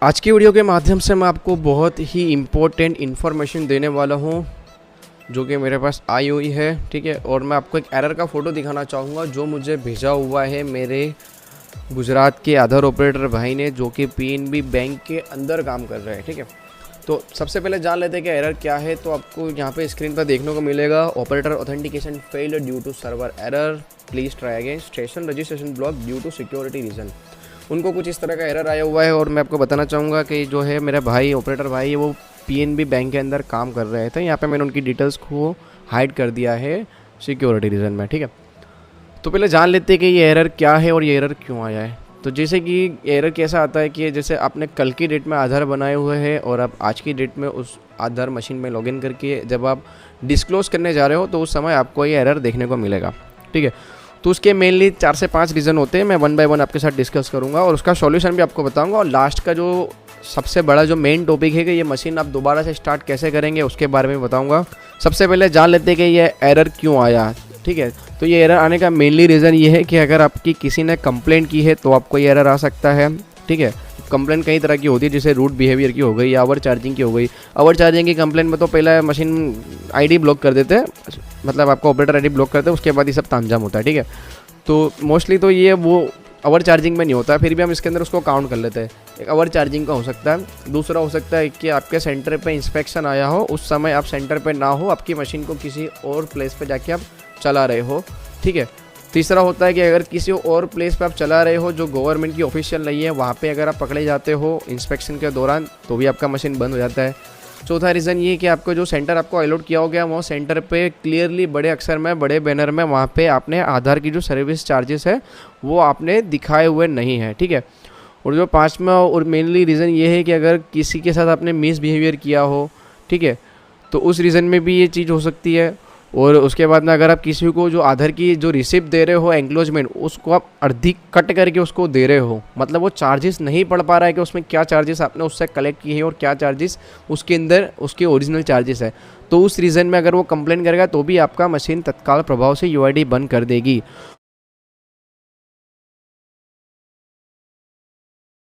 आज की वीडियो के माध्यम से मैं आपको बहुत ही इम्पोर्टेंट इन्फॉर्मेशन देने वाला हूँ जो कि मेरे पास आई हुई है, ठीक है। और मैं आपको एक एरर का फ़ोटो दिखाना चाहूँगा जो मुझे भेजा हुआ है मेरे गुजरात के आधार ऑपरेटर भाई ने, जो कि पीएनबी बैंक के अंदर काम कर रहे हैं, ठीक है। तो सबसे पहले जान लेते हैं कि एरर क्या है। तो आपको यहाँ पे स्क्रीन पर देखने को मिलेगा, operator authentication failed due to server error, please try again, station registration block due to security reason. उनको कुछ इस तरह का एरर आया हुआ है और मैं आपको बताना चाहूँगा कि जो है मेरा भाई ऑपरेटर भाई है वो पीएनबी बैंक के अंदर काम कर रहे थे। यहाँ पे मैंने उनकी डिटेल्स को हाइड कर दिया है सिक्योरिटी रीज़न में, ठीक है। तो पहले जान लेते हैं कि ये एरर क्या है और ये एरर क्यों आया है। तो जैसे कि एरर कैसा आता है कि जैसे आपने कल की डेट में आधार बनाए हुए हैं और आप आज की डेट में उस आधार मशीन में लॉगिन करके जब आप डिस्क्लोज़ करने जा रहे हो तो उस समय आपको ये एरर देखने को मिलेगा, ठीक है। तो उसके मेनली 4 से 5 रीज़न होते हैं। मैं 1 बाय 1 आपके साथ डिस्कस करूंगा और उसका सॉल्यूशन भी आपको बताऊंगा। और लास्ट का जो सबसे बड़ा जो मेन टॉपिक है कि ये मशीन आप दोबारा से स्टार्ट कैसे करेंगे उसके बारे में बताऊंगा। सबसे पहले जान लेते हैं कि ये एरर क्यों आया, ठीक है। तो ये एरर आने का मेनली रीज़न ये है कि अगर आपकी किसी ने कंप्लेंट की है तो आपको ये एरर आ सकता है, ठीक है। कंप्लेंट कई तरह की होती है, जैसे रूट बिहेवियर की हो गई या ओवर चार्जिंग की हो गई। ओवर चार्जिंग की कंप्लेंट में तो पहले मशीन आईडी ब्लॉक कर देते हैं, मतलब आपका ऑपरेटर आईडी ब्लॉक करते हैं, उसके बाद ये सब तामझाम होता है, ठीक है। तो मोस्टली तो ये वो ओवर चार्जिंग में नहीं होता है, फिर भी हम इसके अंदर उसको काउंट कर लेते हैं। एक ओवर चार्जिंग का हो सकता है। दूसरा हो सकता है कि आपके सेंटर पे इंस्पेक्शन आया हो, उस समय आप सेंटर पे ना हो, आपकी मशीन को किसी और प्लेस पे जाके आप चला रहे हो, ठीक है। तीसरा होता है कि अगर किसी और प्लेस पे आप चला रहे हो जो गवर्नमेंट की ऑफिशियल नहीं है, वहाँ पे अगर आप पकड़े जाते हो इंस्पेक्शन के दौरान तो भी आपका मशीन बंद हो जाता है। चौथा रीज़न ये कि आपको जो सेंटर आपको अलॉट किया हो गया वो सेंटर पे क्लियरली बड़े अक्षर में बड़े बैनर में वहाँ पे आपने आधार की जो सर्विस चार्जेस है वो आपने दिखाए हुए नहीं है, ठीक है। और जो 5वां और मेनली रीज़न ये है कि अगर किसी के साथ आपने मिस बिहेवियर किया हो, ठीक है, तो उस रीज़न में भी ये चीज़ हो सकती है। और उसके बाद में अगर आप किसी को जो आधार की जो रिसिप्ट दे रहे हो एंक्लोजमेंट, उसको आप अर्धी कट करके उसको दे रहे हो, मतलब वो चार्जेस नहीं पढ़ पा रहा है कि उसमें क्या चार्जेस आपने उससे कलेक्ट किए हैं और क्या चार्जेस उसके अंदर उसके ओरिजिनल चार्जेस है, तो उस रीज़न में अगर वो कंप्लेन करेगा तो भी आपका मशीन तत्काल प्रभाव से यूआईडी बंद कर देगी।